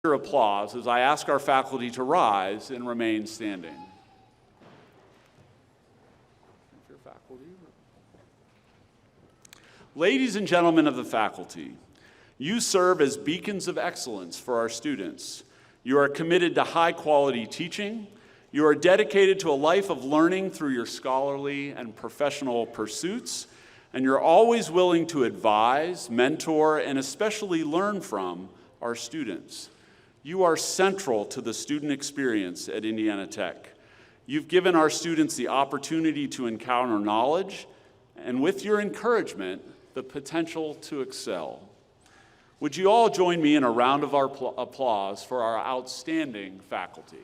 Your applause as I ask our faculty to rise and remain standing. Ladies and gentlemen of the faculty, you serve as beacons of excellence for our students. You are committed to high-quality teaching. You are dedicated to a life of learning through your scholarly and professional pursuits, and you're always willing to advise, mentor, and especially learn from our students. You are central to the student experience at Indiana Tech. You've given our students the opportunity to encounter knowledge, and with your encouragement, the potential to excel. Would you all join me in a round of applause for our outstanding faculty?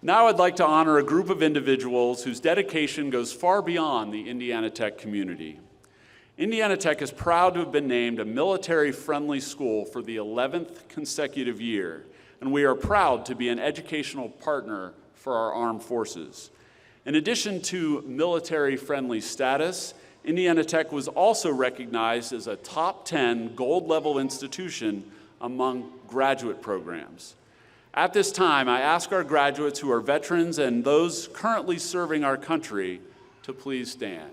Now I'd like to honor a group of individuals whose dedication goes far beyond the Indiana Tech community. Indiana Tech is proud to have been named a military-friendly school for the 11th consecutive year, and we are proud to be an educational partner for our armed forces. In addition to military-friendly status, Indiana Tech was also recognized as a top 10 gold-level institution among graduate programs. At this time, I ask our graduates who are veterans and those currently serving our country to please stand.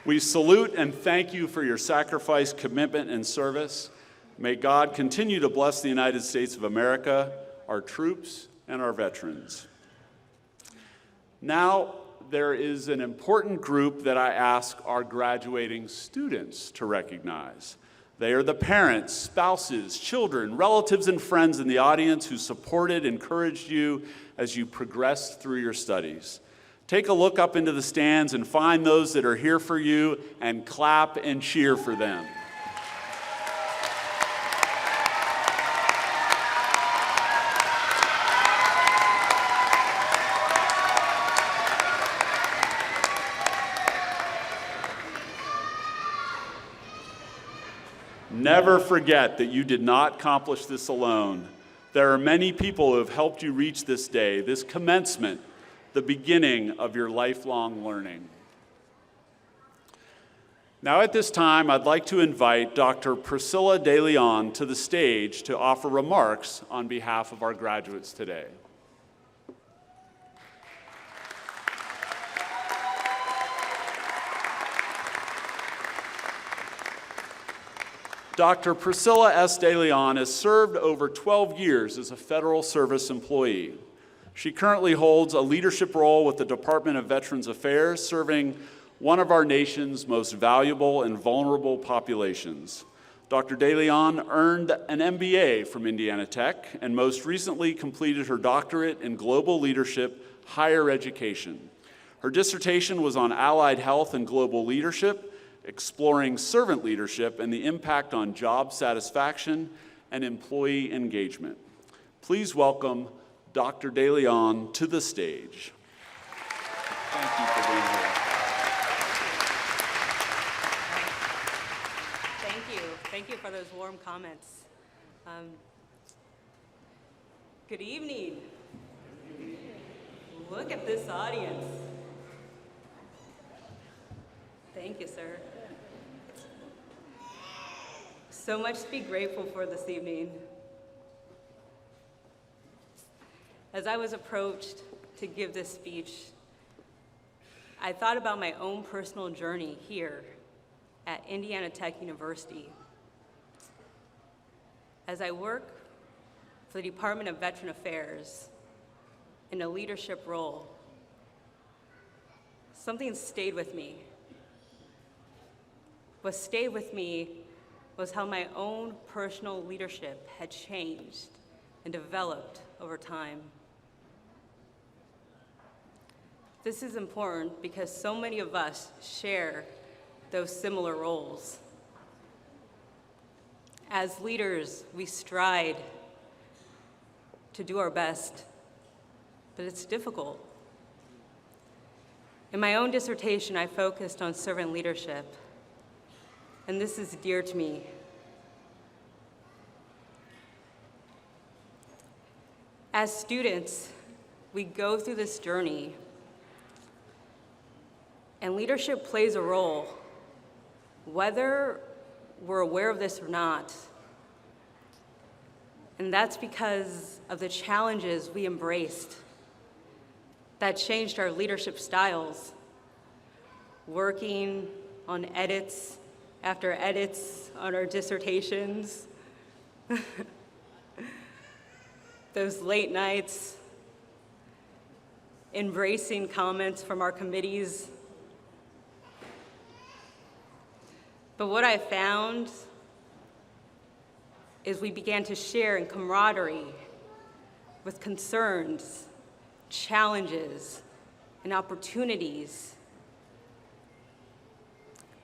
We salute and thank you for your sacrifice, commitment, and service. May God continue to bless the United States of America, our troops, and our veterans. Now, there is an important group that I ask our graduating students to recognize. They are the parents, spouses, children, relatives, and friends in the audience who supported, encouraged you as you progressed through your studies. Take a look up into the stands and find those that are here for you and clap and cheer for them. Never forget that you did not accomplish this alone. There are many people who have helped you reach this day, this commencement, the beginning of your lifelong learning. Now at this time, I'd like to invite Dr. Priscilla De Leon to the stage to offer remarks on behalf of our graduates today. Dr. Priscilla S. De Leon has served over 12 years as a federal service employee. She currently holds a leadership role with the Department of Veterans Affairs, serving one of our nation's most valuable and vulnerable populations. Dr. De Leon earned an MBA from Indiana Tech and most recently completed her doctorate in global leadership, higher education. Her dissertation was on allied health and global leadership, exploring servant leadership and the impact on job satisfaction and employee engagement. Please welcome Dr. De Leon to the stage. Thank you for being here. Thank you. Thank you for those warm comments. Good evening. Look at this audience. Thank you, sir. So much to be grateful for this evening. As I was approached to give this speech, I thought about my own personal journey here at Indiana Tech University. As I work for the Department of Veteran Affairs in a leadership role, something stayed with me. What stayed with me was how my own personal leadership had changed and developed over time. This is important because so many of us share those similar roles. As leaders, we strive to do our best, but it's difficult. In my own dissertation, I focused on servant leadership, and this is dear to me. As students, we go through this journey, and leadership plays a role, whether we're aware of this or not. And that's because of the challenges we embraced that changed our leadership styles, working on edits after edits on our dissertations, those late nights, embracing comments from our committees. But what I found is we began to share in camaraderie with concerns, challenges, and opportunities.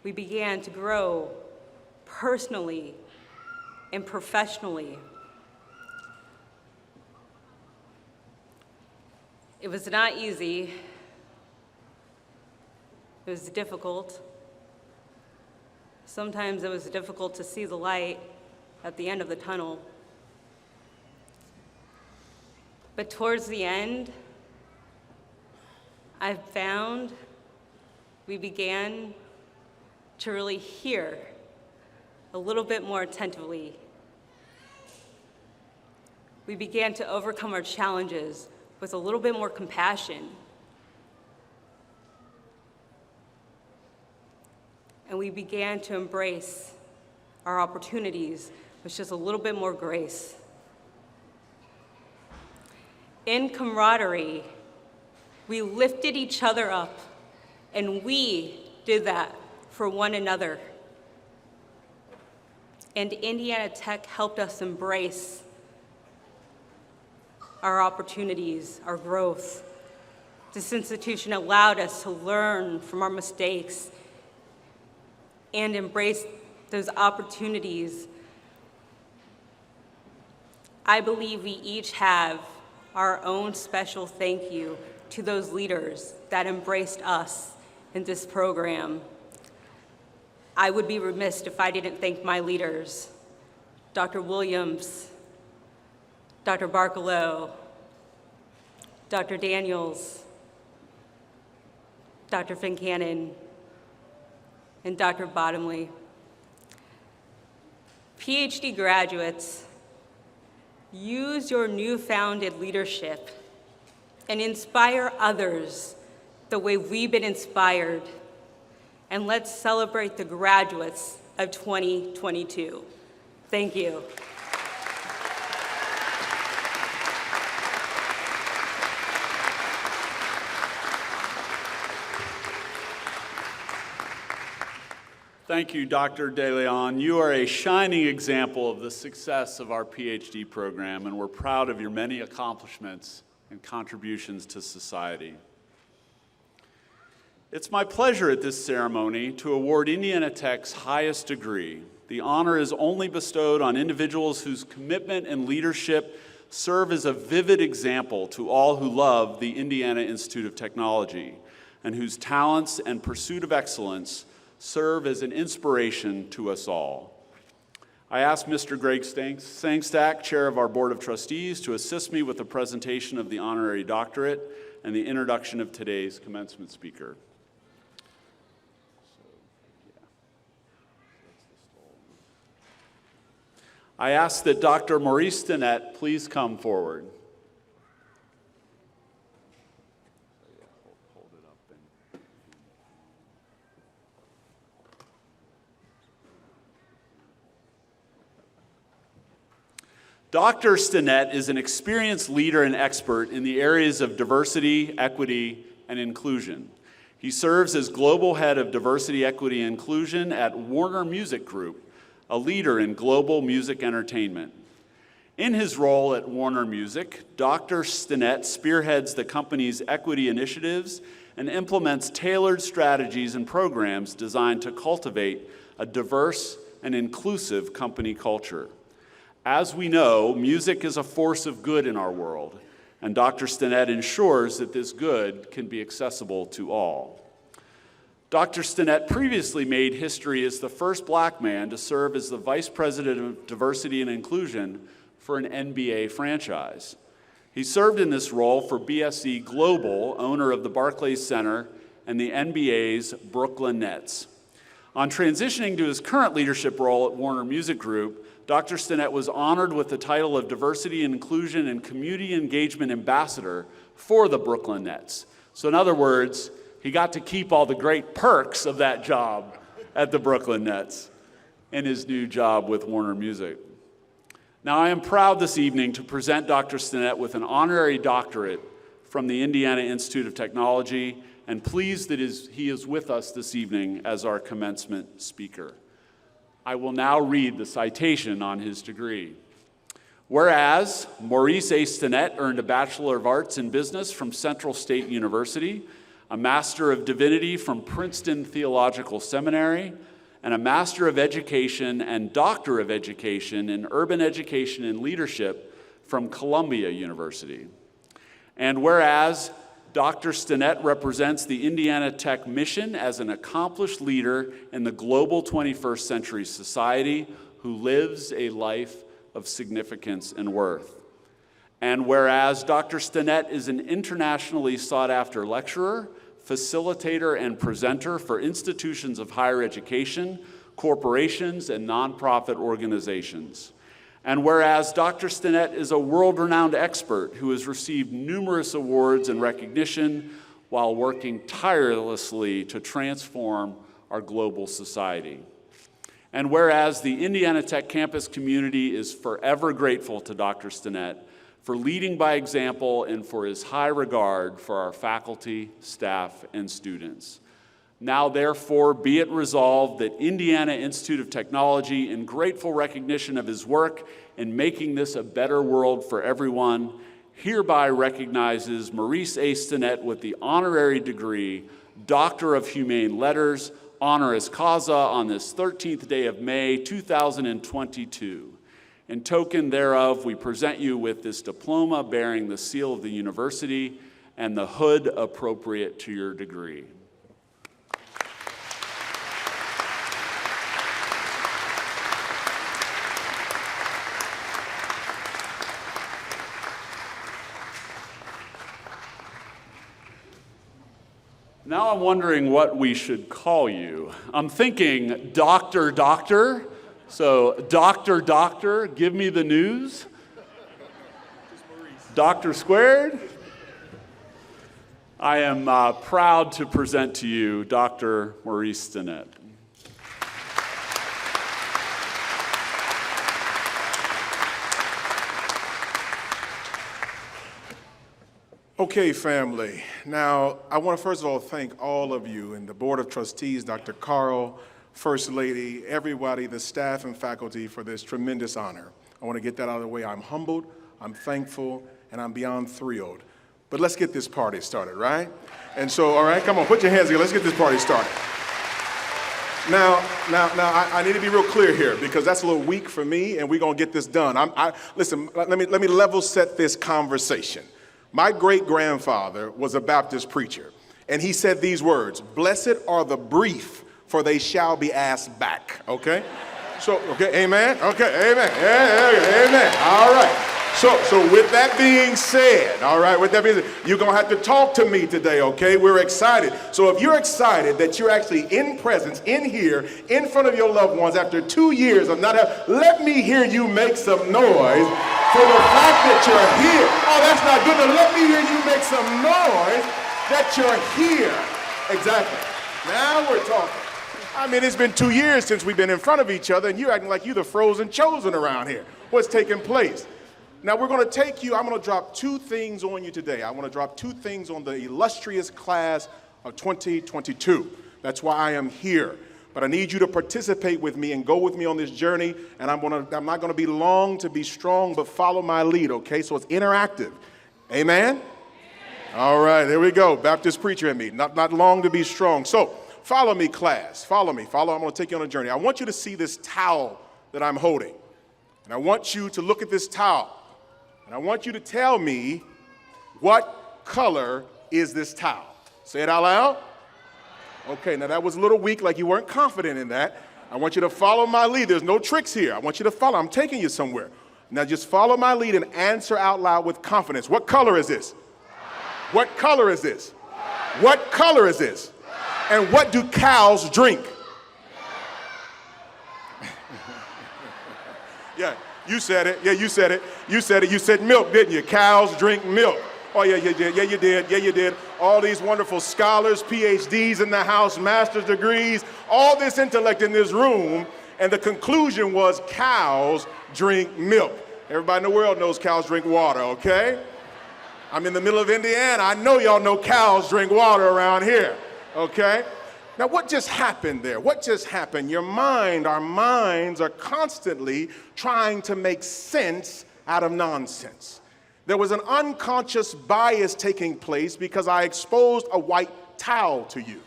We began to grow personally and professionally. It was not easy. It was difficult. Sometimes it was difficult to see the light at the end of the tunnel. But towards the end, I found we began to really hear a little bit more attentively. We began to overcome our challenges with a little bit more compassion. And we began to embrace our opportunities with just a little bit more grace. In camaraderie, we lifted each other up, and we did that for one another. And Indiana Tech helped us embrace our opportunities, our growth. This institution allowed us to learn from our mistakes and embrace those opportunities. I believe we each have our own special thank you to those leaders that embraced us in this program. I would be remiss if I didn't thank my leaders, Dr. Williams, Dr. Barkalow, Dr. Daniels, Dr. Fincannon, and Dr. Bottomley. PhD graduates, use your newfounded leadership and inspire others the way we've been inspired. And let's celebrate the graduates of 2022. Thank you. Thank you, Dr. De Leon. You are a shining example of the success of our PhD program, and we're proud of your many accomplishments and contributions to society. It's my pleasure at this ceremony to award Indiana Tech's highest degree. The honor is only bestowed on individuals whose commitment and leadership serve as a vivid example to all who love the Indiana Institute of Technology, and whose talents and pursuit of excellence serve as an inspiration to us all. I ask Mr. Greg Sangstack, Chair of our Board of Trustees, to assist me with the presentation of the honorary doctorate and the introduction of today's commencement speaker. I ask that Dr. Maurice Stinnett please come forward. Dr. Stinnett is an experienced leader and expert in the areas of diversity, equity, and inclusion. He serves as Global Head of Diversity, Equity, and Inclusion at Warner Music Group, a leader in global music entertainment. In his role at Warner Music, Dr. Stinnett spearheads the company's equity initiatives and implements tailored strategies and programs designed to cultivate a diverse and inclusive company culture. As we know, music is a force of good in our world, and Dr. Stinnett ensures that this good can be accessible to all. Dr. Stinnett previously made history as the first Black man to serve as the Vice President of Diversity and Inclusion for an NBA franchise. He served in this role for BSE Global, owner of the Barclays Center and the NBA's Brooklyn Nets. On transitioning to his current leadership role at Warner Music Group, Dr. Stinnett was honored with the title of Diversity and Inclusion and Community Engagement Ambassador for the Brooklyn Nets. So in other words, he got to keep all the great perks of that job at the Brooklyn Nets in his new job with Warner Music. Now, I am proud this evening to present Dr. Stinnett with an honorary doctorate from the Indiana Institute of Technology, and pleased that he is with us this evening as our commencement speaker. I will now read the citation on his degree. Whereas Maurice A. Stinnett earned a Bachelor of Arts in Business from Central State University, a Master of Divinity from Princeton Theological Seminary, and a Master of Education and Doctor of Education in Urban Education and Leadership from Columbia University. And whereas Dr. Stinnett represents the Indiana Tech mission as an accomplished leader in the global 21st century society who lives a life of significance and worth. And whereas Dr. Stinnett is an internationally sought-after lecturer, facilitator, and presenter for institutions of higher education, corporations, and nonprofit organizations. And whereas Dr. Stinnett is a world-renowned expert who has received numerous awards and recognition while working tirelessly to transform our global society. And whereas the Indiana Tech campus community is forever grateful to Dr. Stinnett for leading by example and for his high regard for our faculty, staff, and students. Now, therefore, be it resolved that Indiana Institute of Technology, in grateful recognition of his work in making this a better world for everyone, hereby recognizes Maurice A. Stinnett with the honorary degree, Doctor of Humane Letters, honoris causa, on this 13th day of May, 2022. In token thereof, we present you with this diploma bearing the seal of the university and the hood appropriate to your degree. Now I'm wondering what we should call you. I'm thinking Doctor. So, Doctor, give me the news. Doctor squared. I am proud to present to you Dr. Maurice Stinnett. Okay, family. Now, I want to first of all thank all of you and the Board of Trustees, Dr. Carl, First Lady, everybody, the staff and faculty for this tremendous honor. I want to get that out of the way. I'm humbled, I'm thankful, and I'm beyond thrilled. But let's get this party started, right? And so, all right, come on, put your hands together. Let's get this party started. Now, I need to be real clear here because that's a little weak for me, and we're going to get this done. Listen, let me level set this conversation. My great-grandfather was a Baptist preacher, and he said these words, "Blessed are the brief, for they shall be asked back," okay? So, okay, amen? Okay, amen, yeah, amen, all right. So with that being said, all right, you're gonna have to talk to me today, okay? We're excited. So if you're excited that you're actually in presence, in here, in front of your loved ones after 2 years of not having, let me hear you make some noise for the fact that you're here. Oh, that's not good. Now let me hear you make some noise that you're here. Exactly. Now we're talking. I mean, it's been 2 years since we've been in front of each other, and you're acting like you're the frozen chosen around here. What's taking place? Now we're going to I'm going to drop 2 things on you today. I want to drop 2 things on the illustrious class of 2022. That's why I am here. But I need you to participate with me and go with me on this journey. And I'm not going to be long to be strong, but follow my lead, okay? So it's interactive. Amen? All right, there we go. Baptist preacher in me. Not long to be strong. So follow me, class. Follow me. I'm going to take you on a journey. I want you to see this towel that I'm holding. And I want you to look at this towel. And I want you to tell me, what color is this towel? Say it out loud. Okay, now that was a little weak, like you weren't confident in that. I want you to follow my lead. There's no tricks here. I want you to follow. I'm taking you somewhere. Now just follow my lead and answer out loud with confidence. What color is this? What color is this? What color is this? And what do cows drink? Yeah, you said it. Yeah, you said it. You said it. You said milk, didn't you? Cows drink milk. Oh, yeah, you did. Yeah, you did. Yeah, you did. All these wonderful scholars, PhDs in the house, master's degrees, all this intellect in this room, and the conclusion was cows drink milk. Everybody in the world knows cows drink water, okay? I'm in the middle of Indiana. I know y'all know cows drink water around here, okay? Now, what just happened there? What just happened? Your mind, our minds are constantly trying to make sense out of nonsense. There was an unconscious bias taking place because I exposed a white towel to you.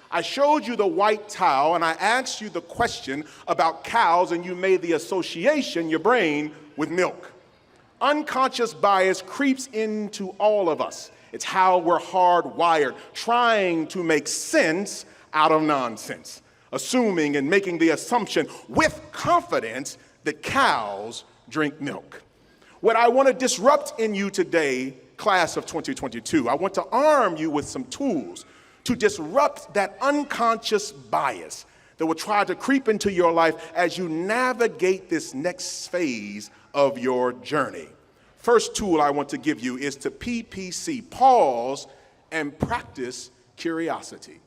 I showed you the white towel and I asked you the question about cows and you made the association, your brain, with milk. Unconscious bias creeps into all of us. It's how we're hardwired, trying to make sense out of nonsense, assuming and making the assumption with confidence that cows drink milk. What I want to disrupt in you today, class of 2022, I want to arm you with some tools to disrupt that unconscious bias that will try to creep into your life as you navigate this next phase of your journey. First tool I want to give you is to PPC, pause and practice curiosity.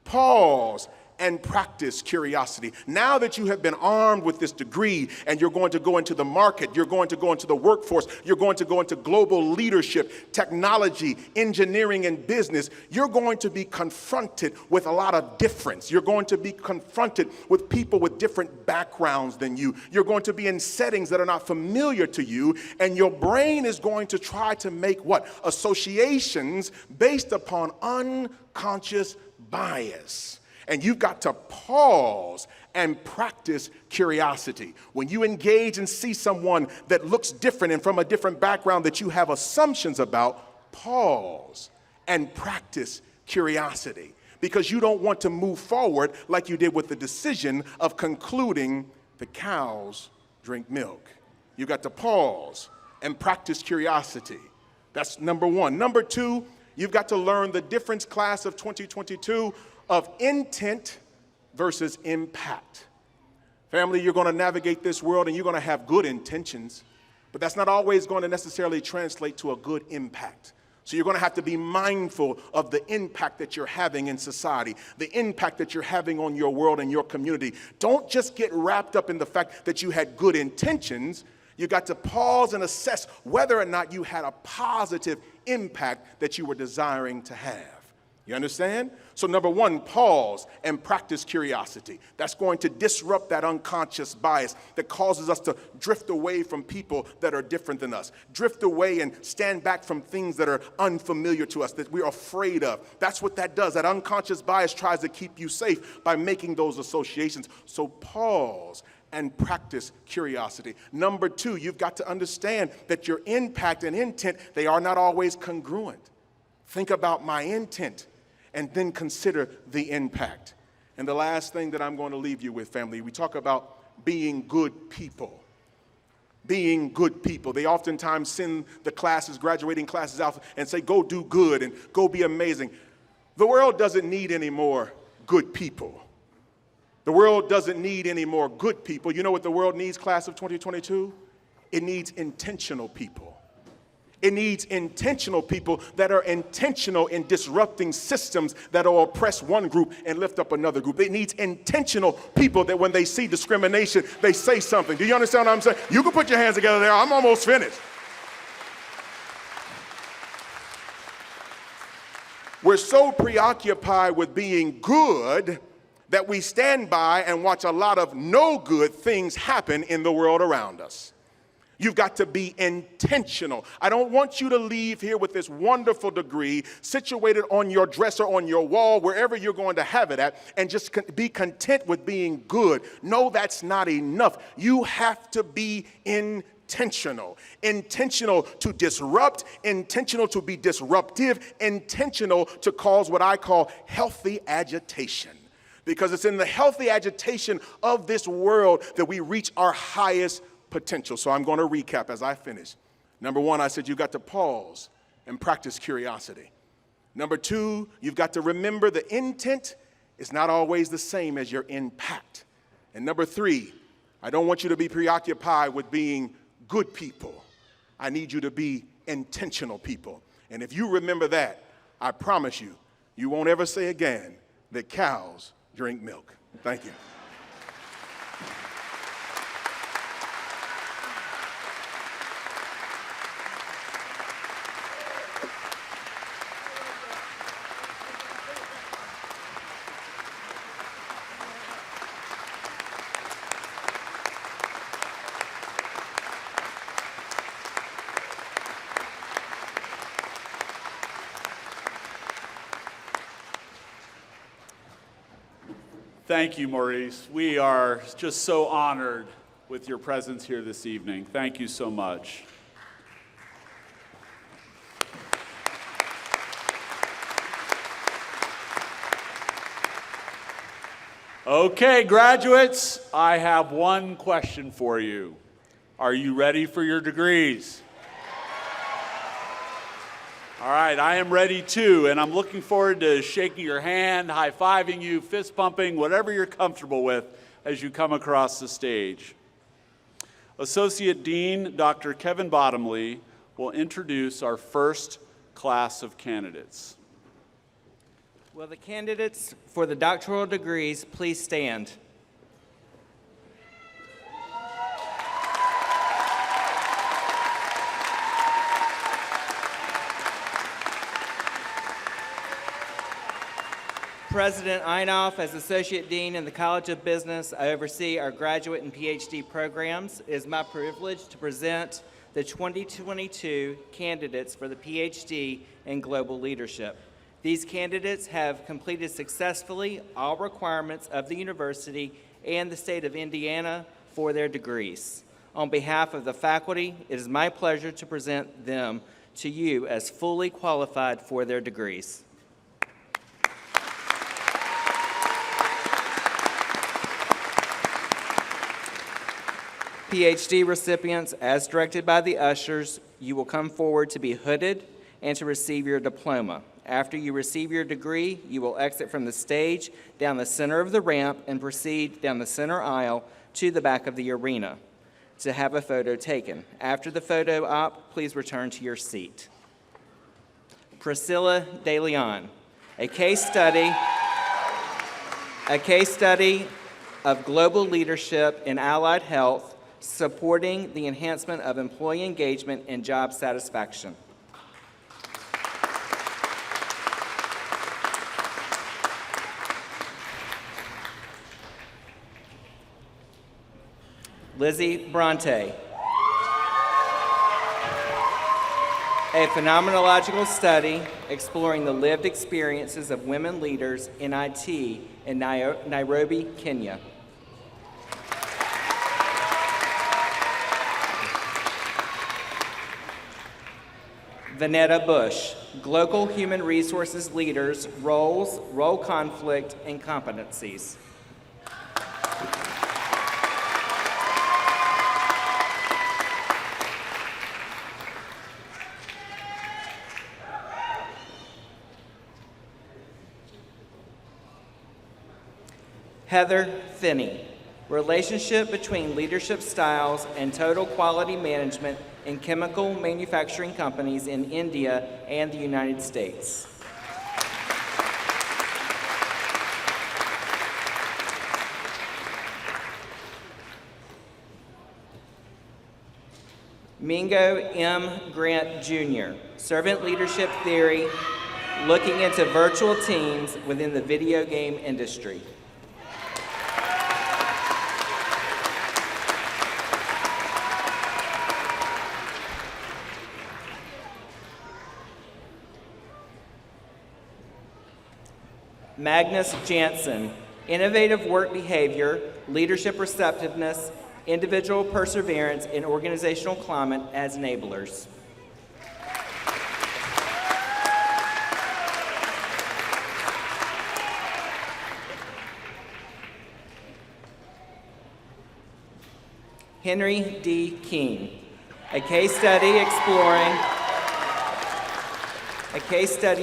Pause and practice curiosity. Now that you have been armed with this degree and you're going to go into the market, you're going to go into the workforce, you're going to go into global leadership, technology, engineering, and business, you're going to be confronted with a lot of difference. You're going to be confronted with people with different backgrounds than you. You're going to be in settings that are not familiar to you, and your brain is going to try to make what? Associations based upon unconscious bias. And you've got to pause and practice curiosity. When you engage and see someone that looks different and from a different background that you have assumptions about, pause and practice curiosity. Because you don't want to move forward like you did with the decision of concluding the cows drink milk. You've got to pause and practice curiosity. That's number one. Number two, you've got to learn the difference, class of 2022, of intent versus impact. Family, you're going to navigate this world and you're going to have good intentions, but that's not always going to necessarily translate to a good impact. So you're going to have to be mindful of the impact that you're having in society, the impact that you're having on your world and your community. Don't just get wrapped up in the fact that you had good intentions. You got to pause and assess whether or not you had a positive impact that you were desiring to have. You understand? So number one, pause and practice curiosity. That's going to disrupt that unconscious bias that causes us to drift away from people that are different than us. Drift away and stand back from things that are unfamiliar to us, that we're afraid of. That's what that does. That unconscious bias tries to keep you safe by making those associations. So pause and practice curiosity. Number two, you've got to understand that your impact and intent, they are not always congruent. Think about my intent and then consider the impact. And the last thing that I'm going to leave you with, family, we talk about being good people. Being good people. They oftentimes send the classes, graduating classes out and say, go do good and go be amazing. The world doesn't need any more good people. The world doesn't need any more good people. You know what the world needs, class of 2022? It needs intentional people. It needs intentional people that are intentional in disrupting systems that will oppress one group and lift up another group. It needs intentional people that when they see discrimination, they say something. Do you understand what I'm saying? You can put your hands together there. I'm almost finished. We're so preoccupied with being good that we stand by and watch a lot of no good things happen in the world around us. You've got to be intentional. I don't want you to leave here with this wonderful degree situated on your dresser, on your wall, wherever you're going to have it at, and just be content with being good. No, that's not enough. You have to be intentional. Intentional to disrupt, intentional to be disruptive, intentional to cause what I call healthy agitation. Because it's in the healthy agitation of this world that we reach our highest potential. So I'm going to recap as I finish. Number one, I said you've got to pause and practice curiosity. Number two, you've got to remember the intent is not always the same as your impact. And number three, I don't want you to be preoccupied with being good people. I need you to be intentional people. And if you remember that, I promise you, you won't ever say again that cows drink milk. Thank you. Thank you, Maurice. We are just so honored with your presence here this evening. Thank you so much. Okay, graduates, I have one question for you. Are you ready for your degrees? All right, I am ready too, and I'm looking forward to shaking your hand, high-fiving you, fist-pumping, whatever you're comfortable with as you come across the stage. Associate Dean Dr. Kevin Bottomley will introduce our first class of candidates. Will the candidates for the doctoral degrees please stand? President Einoff, as Associate Dean in the College of Business, I oversee our graduate and PhD programs. It is my privilege to present the 2022 candidates for the PhD in Global Leadership. These candidates have completed successfully all requirements of the university and the state of Indiana for their degrees. On behalf of the faculty, it is my pleasure to present them to you as fully qualified for their degrees. PhD recipients, as directed by the ushers, you will come forward to be hooded and to receive your diploma. After you receive your degree, you will exit from the stage down the center of the ramp and proceed down the center aisle to the back of the arena to have a photo taken. After the photo op, please return to your seat. Priscilla De Leon, a case study of global leadership in allied health, supporting the enhancement of employee engagement and job satisfaction. Lizzie Bronte, a phenomenological study exploring the lived experiences of women leaders in IT in Nairobi, Kenya. Vanetta Bush, Global Human Resources Leaders, Roles, Role Conflict, and Competencies. Heather Finney, Relationship between leadership styles and total quality management in chemical manufacturing companies in India and the United States. Mingo M. Grant Jr., Servant Leadership Theory, looking into virtual teams within the video game industry. Magnus Jansen, innovative work behavior, leadership receptiveness, individual perseverance, and organizational climate as enablers. Henry D. King, a case study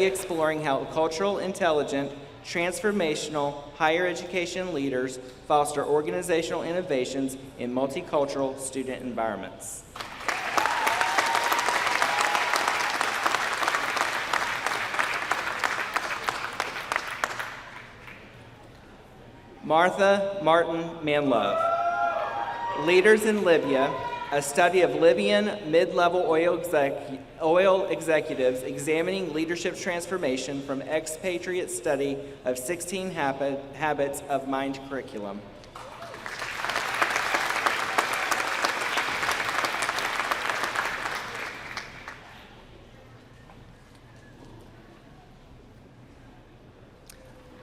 exploring how cultural intelligent, transformational higher education leaders foster organizational innovations in multicultural student environments. Martha Martin Manlove, Leaders in Libya, a study of Libyan mid-level oil executives examining leadership transformation from expatriate study of 16 habits of mind curriculum.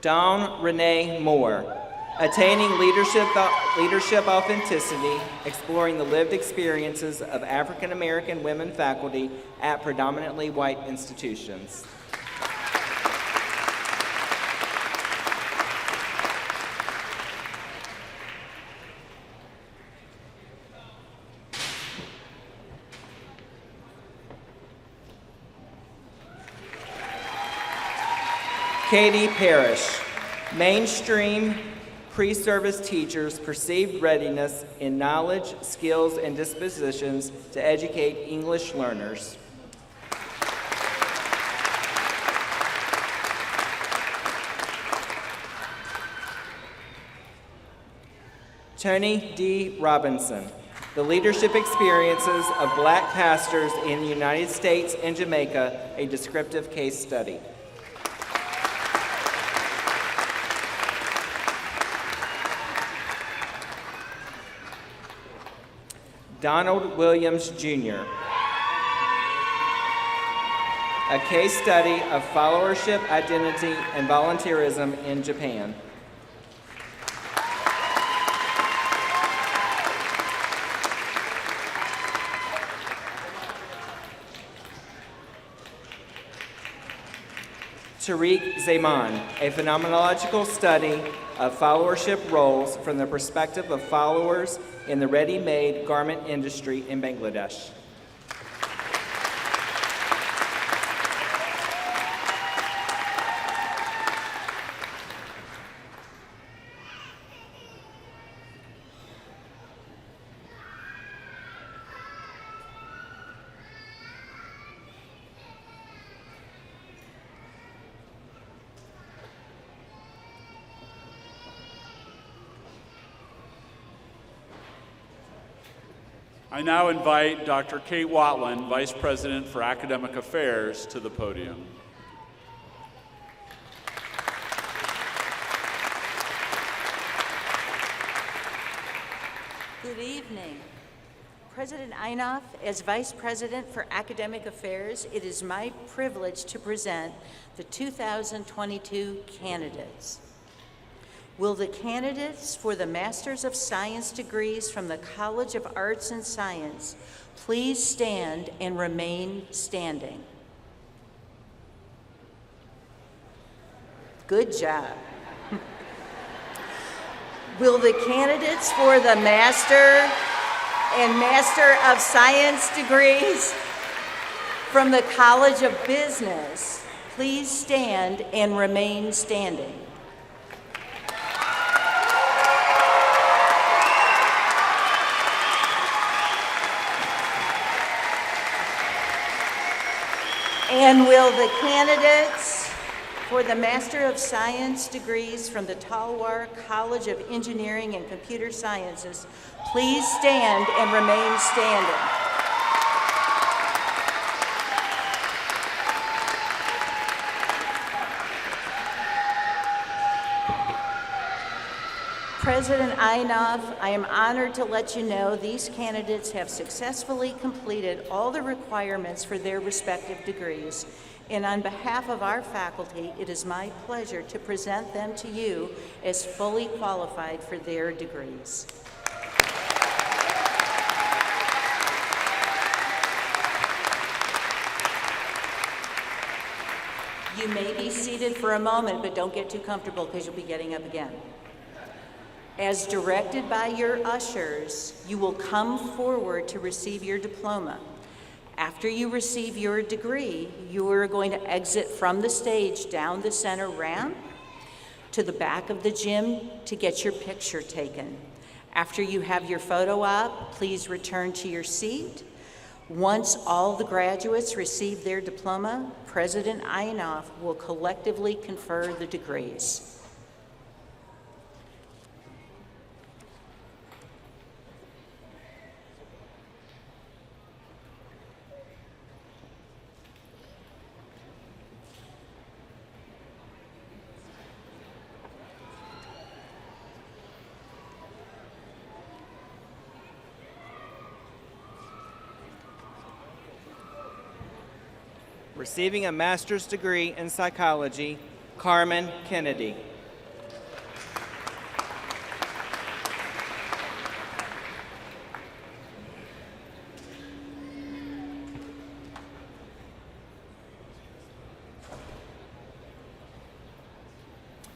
Dawn Renee Moore, attaining leadership authenticity, exploring the lived experiences of African American women faculty at predominantly white institutions. Katie Parrish, mainstream pre-service teachers' perceived readiness in knowledge, skills, and dispositions to educate English learners. Tony D. Robinson, the leadership experiences of Black pastors in the United States and Jamaica, a descriptive case study. Donald Williams, Jr., a case study of followership, identity, and volunteerism in Japan. Tariq Zaman, a phenomenological study of followership roles from the perspective of followers in the ready-made garment industry in Bangladesh. I now invite Dr. Kate Watland, Vice President for Academic Affairs, to the podium. Good evening. President Einoff, as Vice President for Academic Affairs, it is my privilege to present the 2022 candidates. Will the candidates for the Masters of Science degrees from the College of Arts and Science please stand and remain standing? Good job. Will the candidates for the Master and Master of Science degrees from the College of Business please stand and remain standing? And will the candidates for the Master of Science degrees from the Talwar College of Engineering and Computer Sciences please stand and remain standing? President Einoff, I am honored to let you know these candidates have successfully completed all the requirements for their respective degrees, And on behalf of our faculty, it is my pleasure to present them to you as fully qualified for their degrees. You may be seated for a moment, but don't get too comfortable because you'll be getting up again. As directed by your ushers, you will come forward to receive your diploma. After you receive your degree, you are going to exit from the stage down the center ramp to the back of the gym to get your picture taken. After you have your photo op, please return to your seat. Once all the graduates receive their diploma, President Inoff will collectively confer the degrees. Receiving a master's degree in psychology, Carmen Kennedy.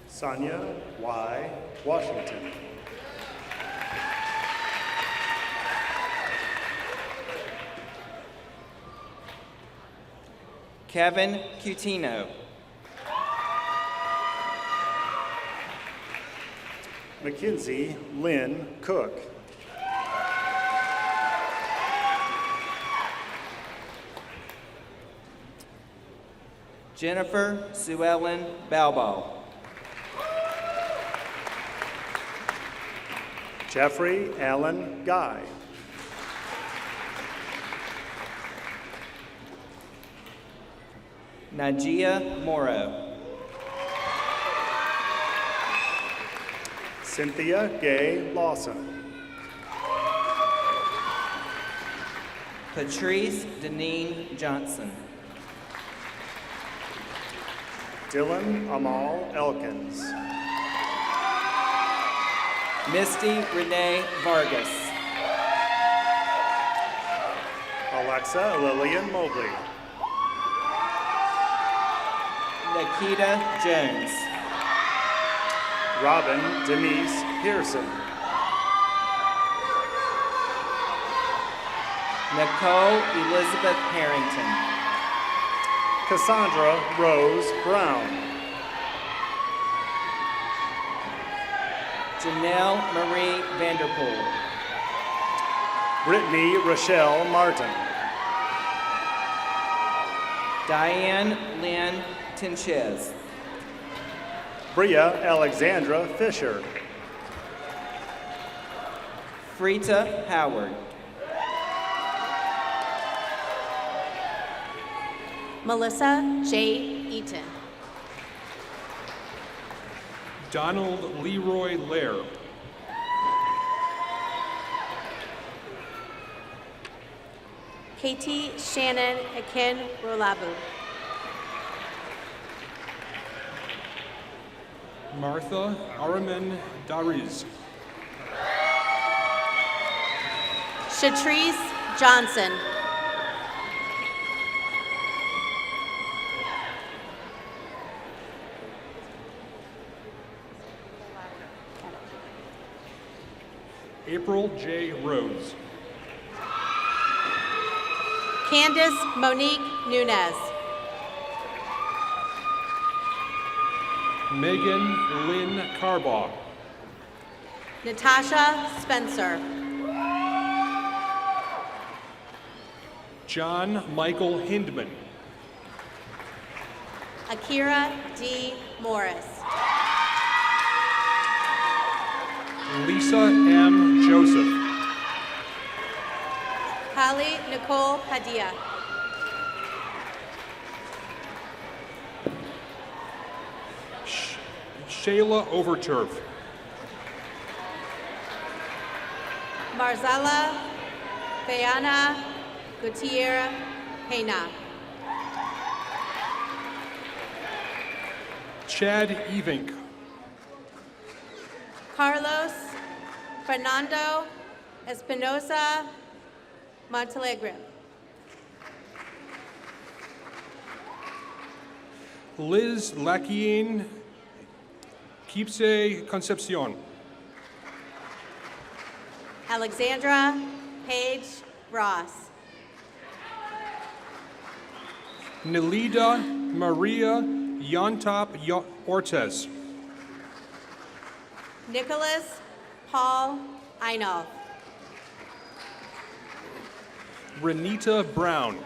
Sonia Y. Washington. Kevin Cutino. Mackenzie Lynn Cook. Jennifer Sue Ellen Balbo. Jeffrey Allen Guy. Najia Morrow. Cynthia Gay Lawson. Patrice Deneen Johnson. Dylan Amal Elkins. Misty Renee Vargas. Alexa Lillian Mobley. Nikita Jones. Robin Denise Pearson. Nicole Elizabeth Harrington. Cassandra Rose Brown. Janelle Marie Vanderpool. Brittany Rochelle Martin. Diane Lynn Tinchez. Bria Alexandra Fisher. Frita Howard. Melissa J. Eaton. Donald Leroy Lair. Katie Shannon Akin Rolabu. Martha Araman Dariz. Shatrice Johnson. April J. Rhodes. Candace Monique Nunez. Megan Lynn Carbaugh. Natasha Spencer. John Michael Hindman. Akira D. Morris. Lisa M. Joseph. Holly Nicole Padilla. Shayla Overturf. Marzala Fayana Gutierrez Pena. Chad Evink. Carlos Fernando Espinosa Montalegre. Liz Laquien Kipse Concepcion. Alexandra Paige Ross. Nelida Maria Yontop Ortez. Nicholas Paul Einolf. Renita Brown.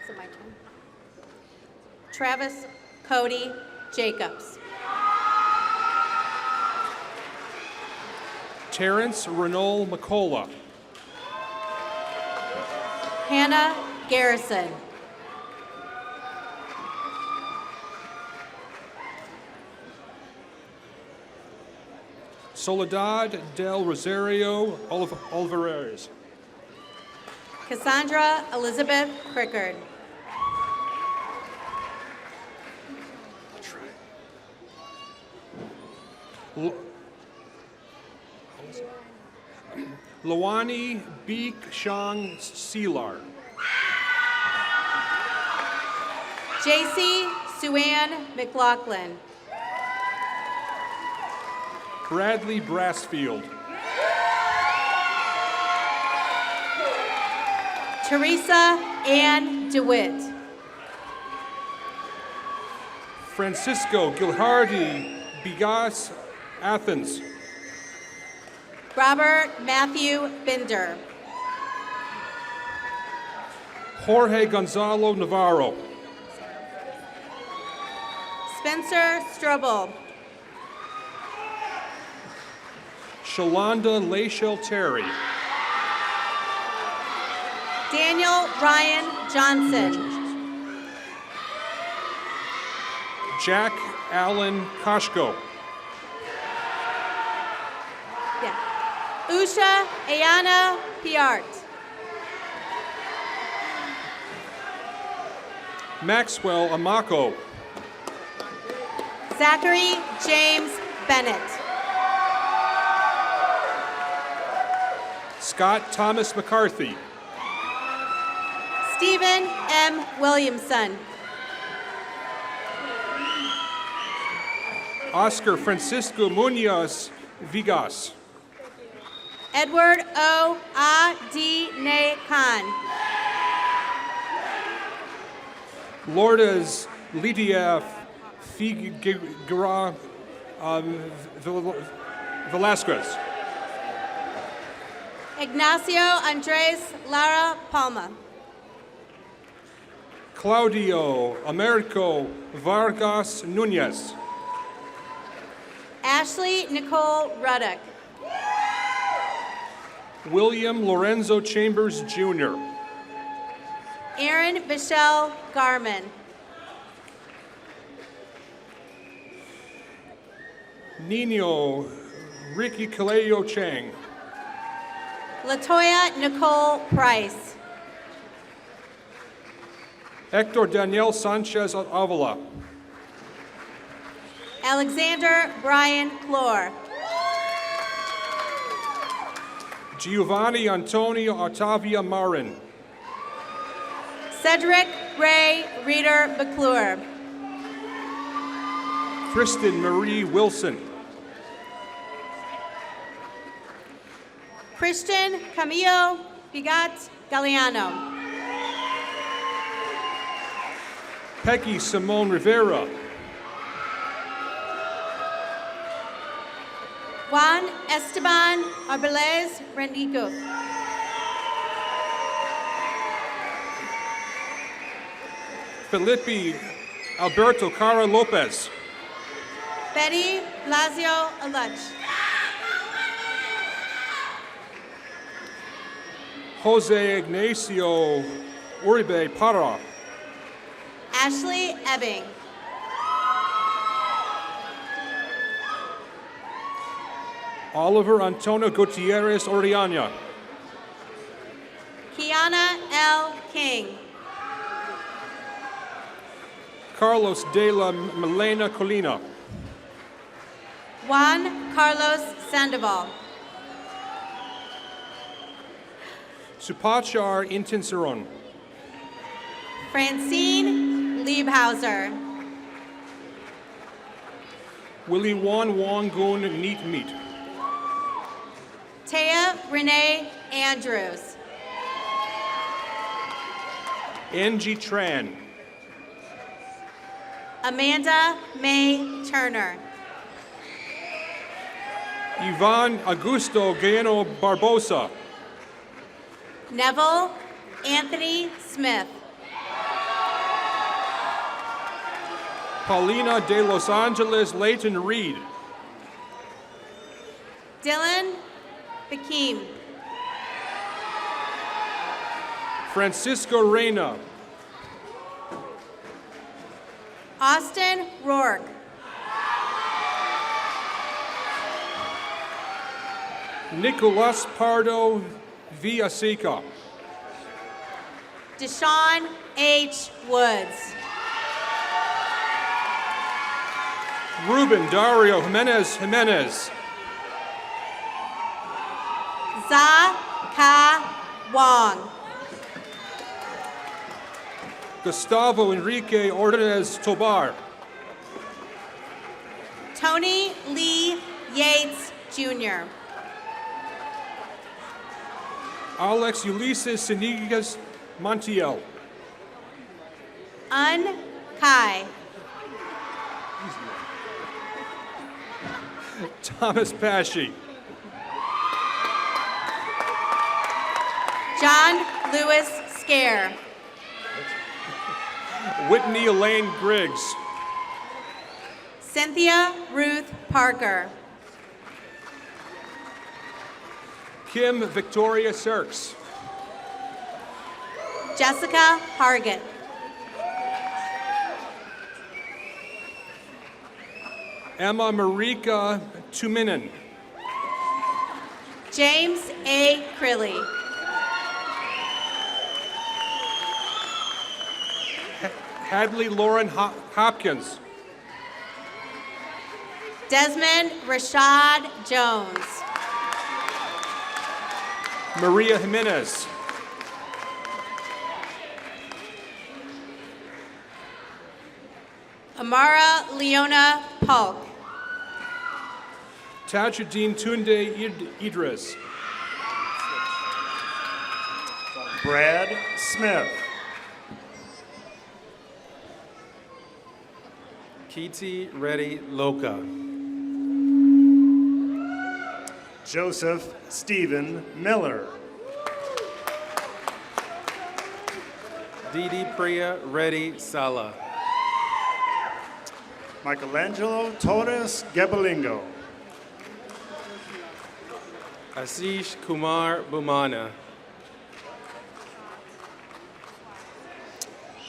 Is it my turn? Travis Cody Jacobs. Terrence Renol McCullough. Hannah Garrison. Soledad del Rosario Alvarez. Cassandra Elizabeth Crickard. Luani Beek Shang Selar. JC Suanne McLaughlin. Bradley Brassfield. Teresa Ann DeWitt. Francisco Gilhardy Bigas Athens. Robert Matthew Binder. Jorge Gonzalo Navarro. Spencer Strobel. Shalonda Lachelle Terry. Daniel Ryan Johnson. Jack Allen Koshko. Yeah. Usha Ayana Piart. Maxwell Amako. Zachary James Bennett. Scott Thomas McCarthy. Stephen M. Williamson. Oscar Francisco Munoz Vigas. Edward O. Adine Khan. Lourdes Lydia Figueroa Velasquez. Ignacio Andres Lara Palma. Claudio Americo Vargas Nunez. Ashley Nicole Ruddock. William Lorenzo Chambers Jr. Aaron Michelle Garman. Nino Ricky Caleo Chang. Latoya Nicole Price. Hector Daniel Sanchez Avila. Alexander Brian Clore. Giovanni Antonio Octavia Marin. Cedric Ray Reeder McClure. Kristen Marie Wilson. Christian Camillo Bigat Galliano. Peggy Simone Rivera. Juan Esteban Arbeles Rendico. Felipe Alberto Cara Lopez. Betty Blasio Aluch. Jose Ignacio Uribe Parra. Ashley Ebbing. Oliver Antonio Gutierrez Oriana. Kiana L. King. Carlos de la Melena Colina. Juan Carlos Sandoval. Supachar Intinsaron. Francine Liebhauser. Willie Wan Wangun Neat Meat. Taya Renee Andrews. Angie Tran. Amanda May Turner. Ivan Augusto Gano Barbosa. Neville Anthony Smith. Paulina de Los Angeles Leighton Reed. Dylan Bakim. Francisco Reyna. Austin Rourke. Nicolas Pardo Villasica. Deshaun H. Woods. Ruben Dario Jimenez. Za Ka Wong. Gustavo Enrique Ordonez Tobar. Tony Lee Yates Jr. Alex Ulysses Sinigas Montiel. Un Kai. Thomas Pashy. John Lewis Scare. Whitney Elaine Griggs. Cynthia Ruth Parker. Kim Victoria Serks. Jessica Hargett. Emma Marika Tuminen. James A. Crilly. Hadley Lauren Hopkins. Desmond Rashad Jones. Maria Jimenez. Amara Leona Polk. Tajuddin Tunde Idris. Brad Smith. Kiti Reddy Loka. Joseph Stephen Miller. Didi Priya Reddy Sala. Michelangelo Torres Gebelingo. Ashish Kumar Bumana.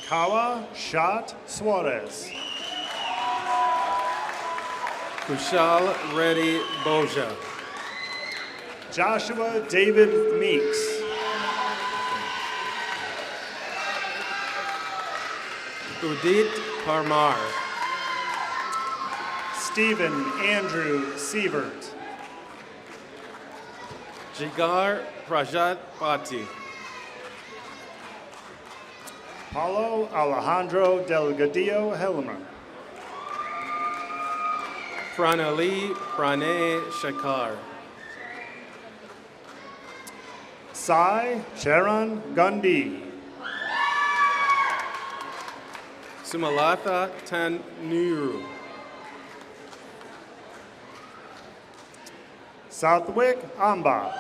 Kawa Shat Suarez. Kushal Reddy Boja. Joshua David Meeks. Udit Parmar. Stephen Andrew Sievert. Jigar Prajat Pati. Paulo Alejandro Delgadillo Helmer. Pranali Pranay Shakar. Sai Charan Gandhi. Sumalatha Tanuru. Southwick Amba.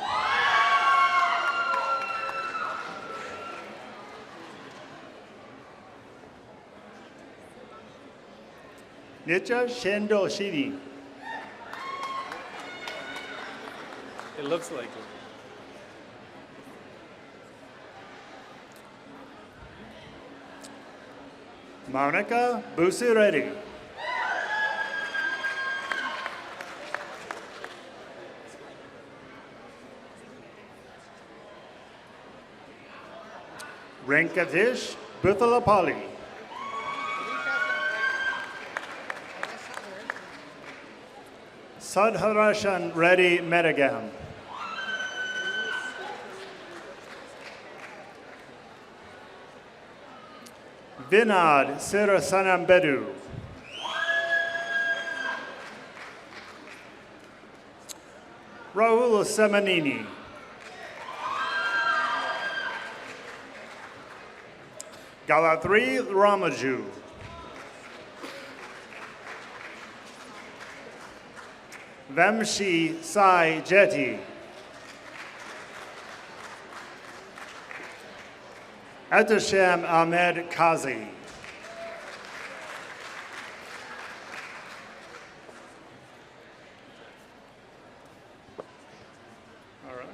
Nicha Shendo Shiri. It looks like it. Monica Busiredi. Venkatish Buthalapalli. Sadharashan Reddy Medagam. Vinod Sirasanambedu. Rahul Semanini. Galatri Ramaju. Vamshi Sai Jetty. Atasham Ahmed Kazi. All right.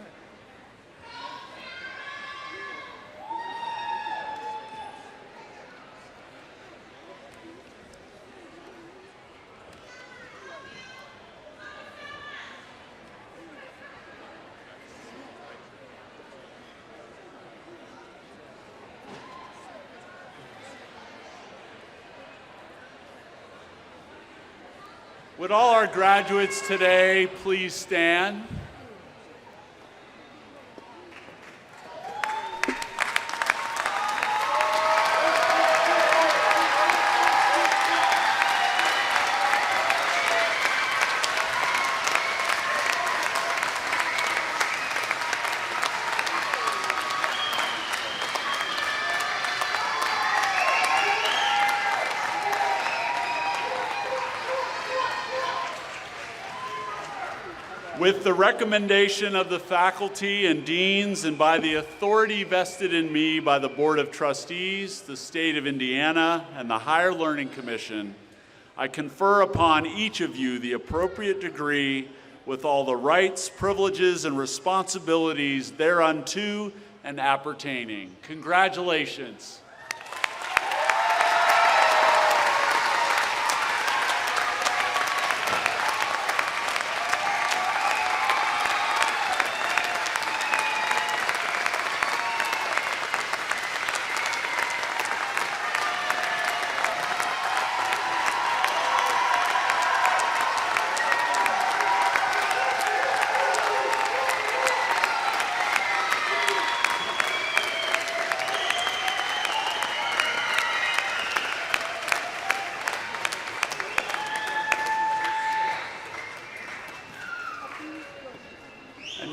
Would all our graduates today please stand? With the recommendation of the faculty and deans and by the authority vested in me by the Board of Trustees, the State of Indiana, and the Higher Learning Commission, I confer upon each of you the appropriate degree with all the rights, privileges, and responsibilities thereunto and appertaining. Congratulations.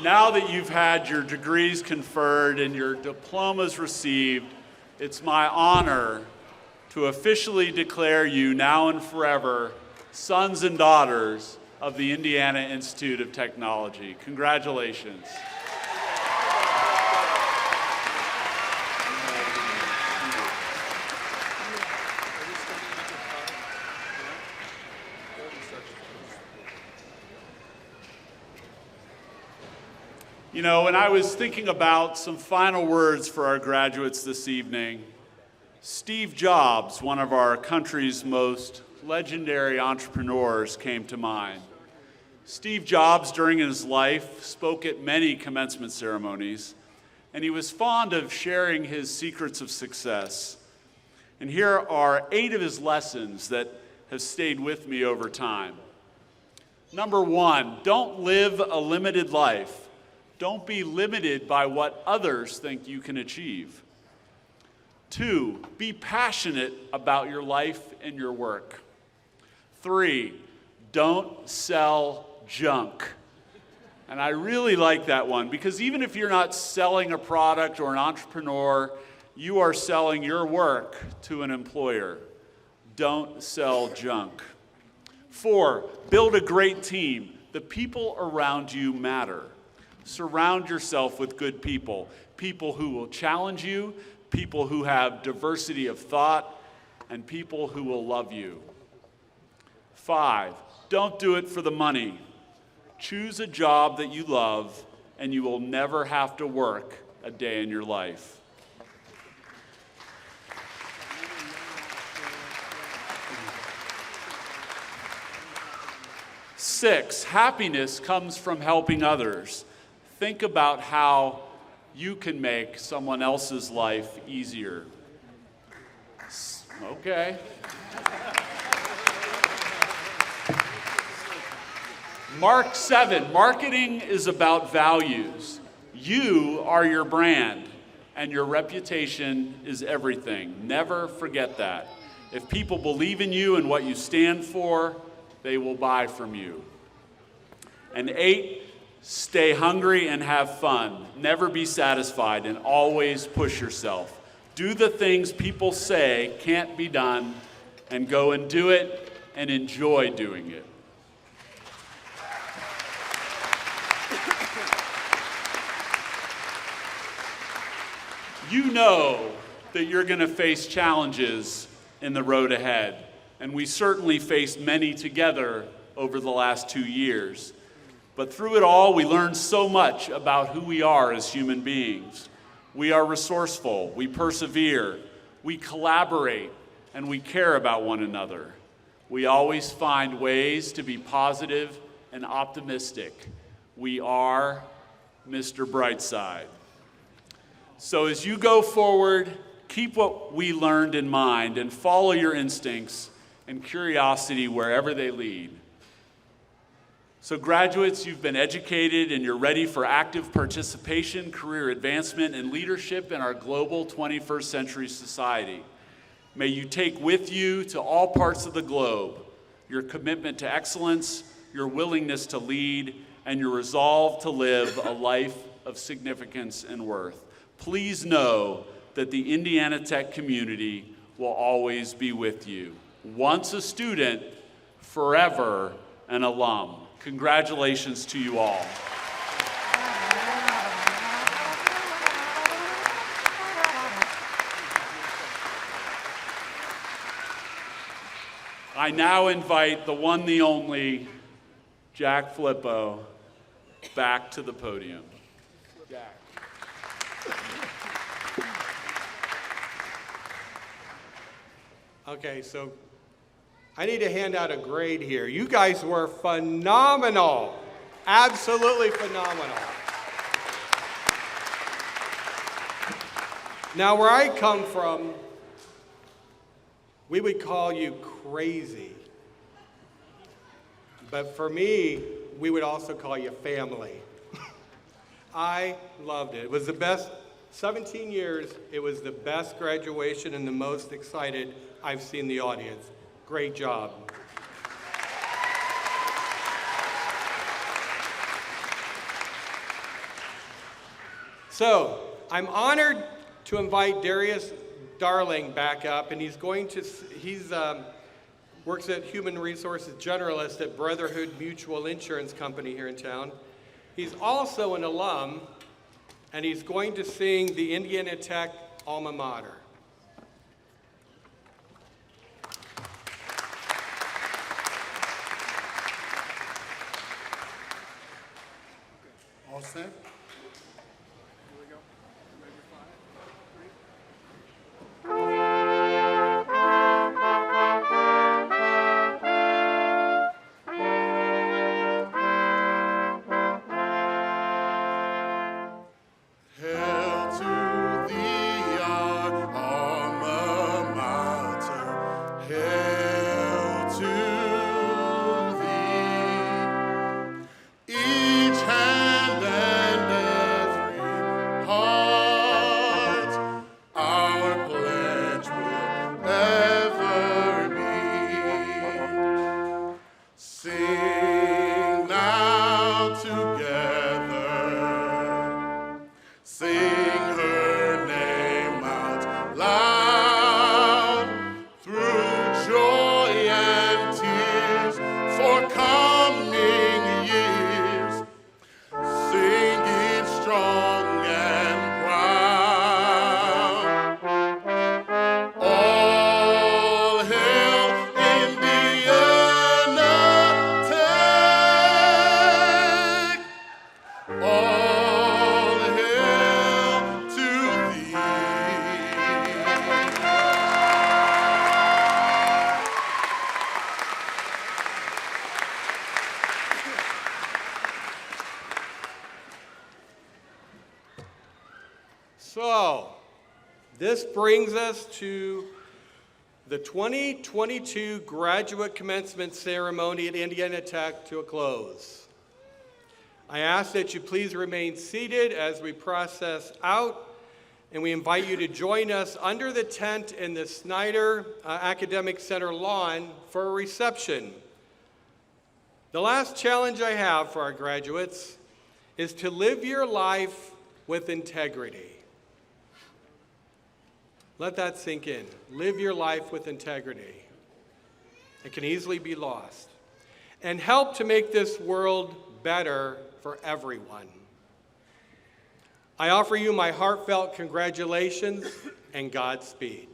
Now that you've had your degrees conferred and your diplomas received, it's my honor to officially declare you now and forever sons and daughters of the Indiana Institute of Technology. Congratulations. You know, when I was thinking about some final words for our graduates this evening, Steve Jobs, one of our country's most legendary entrepreneurs, came to mind. Steve Jobs, during his life, spoke at many commencement ceremonies, and he was fond of sharing his secrets of success. And here are 8 of his lessons that have stayed with me over time. Number 1, don't live a limited life. Don't be limited by what others think you can achieve. 2, be passionate about your life and your work. 3, don't sell junk. And I really like that one because even if you're not selling a product or an entrepreneur, you are selling your work to an employer. Don't sell junk. 4, build a great team. The people around you matter. Surround yourself with good people, people who will challenge you, people who have diversity of thought, and people who will love you. 5, don't do it for the money. Choose a job that you love, and you will never have to work a day in your life. Six, happiness comes from helping others. Think about how you can make someone else's life easier. Okay. Mark 7, marketing is about values. You are your brand, and your reputation is everything. Never forget that. If people believe in you and what you stand for, they will buy from you. And 8, stay hungry and have fun. Never be satisfied and always push yourself. Do the things people say can't be done, and go and do it and enjoy doing it. You know that you're going to face challenges in the road ahead, and we certainly faced many together over the last 2 years. But through it all, we learned so much about who we are as human beings. We are resourceful, we persevere, we collaborate, and we care about one another. We always find ways to be positive and optimistic. We are Mr. Brightside. So as you go forward, keep what we learned in mind and follow your instincts and curiosity wherever they lead. So graduates, you've been educated and you're ready for active participation, career advancement, and leadership in our global 21st century society. May you take with you to all parts of the globe your commitment to excellence, your willingness to lead, and your resolve to live a life of significance and worth. Please know that the Indiana Tech community will always be with you. Once a student, forever an alum. Congratulations to you all. I now invite the one, the only, Jack Flippo, back to the podium. Jack. Okay, so I need to hand out a grade here. You guys were phenomenal. Absolutely phenomenal. Now, where I come from, we would call you crazy. But for me, we would also call you family. I loved it. It was the best, 17 years, it was the best graduation and the most excited I've seen the audience. Great job. So, I'm honored to invite Darius Darling back up, and he's works at Human Resources Generalist at Brotherhood Mutual Insurance Company here in town. He's also an alum, and he's going to sing the Indiana Tech alma mater. All set? Each hand and So, this brings us to the 2022 graduate commencement ceremony at Indiana Tech to a close. I ask that you please remain seated as we process out, and we invite you to join us under the tent in the Snyder Academic Center lawn for a reception. The last challenge I have for our graduates is to live your life with integrity. Let that sink in. Live your life with integrity. It can easily be lost. And help to make this world better for everyone. I offer you my heartfelt congratulations and Godspeed.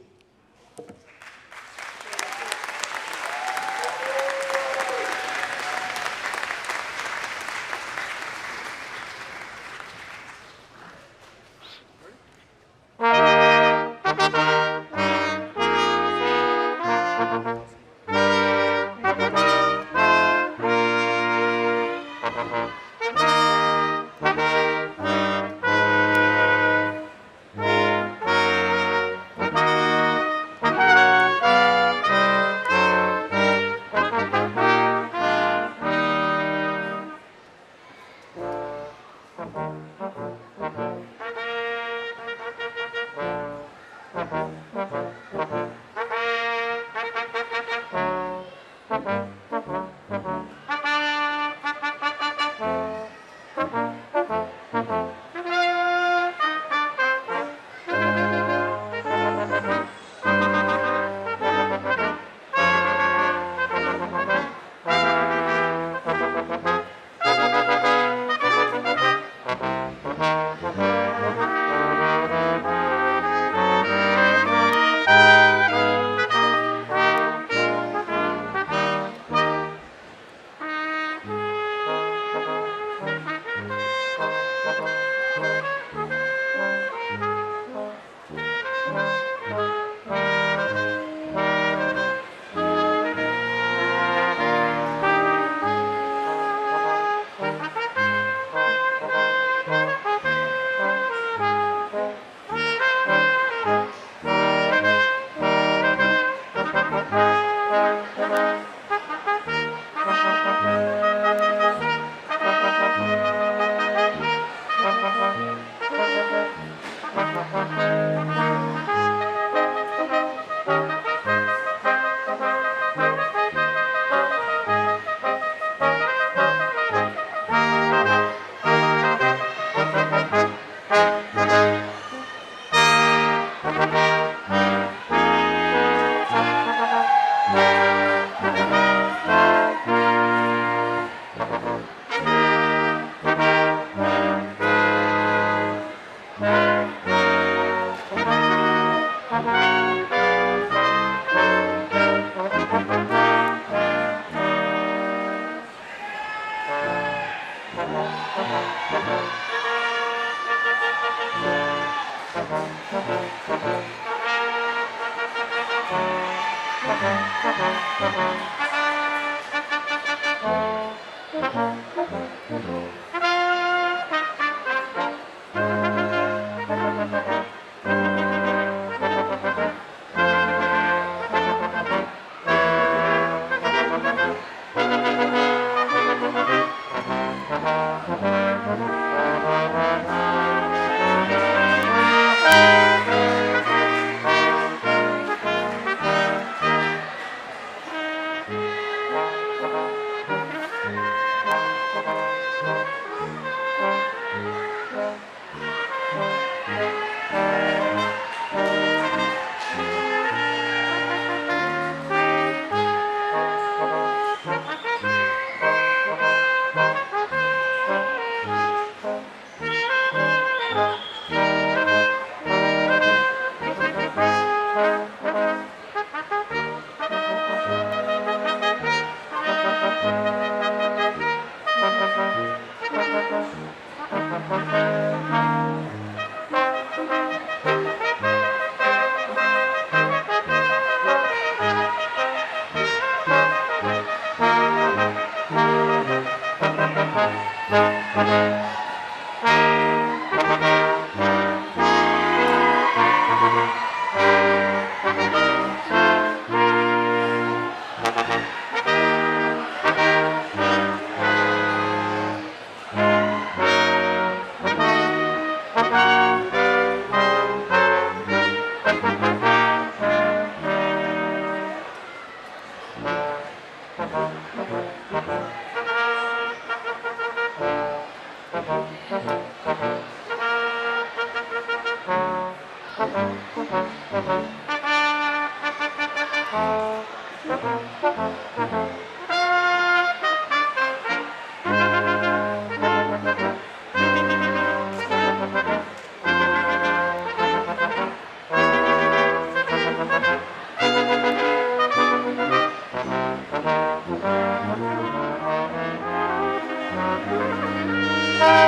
Amen.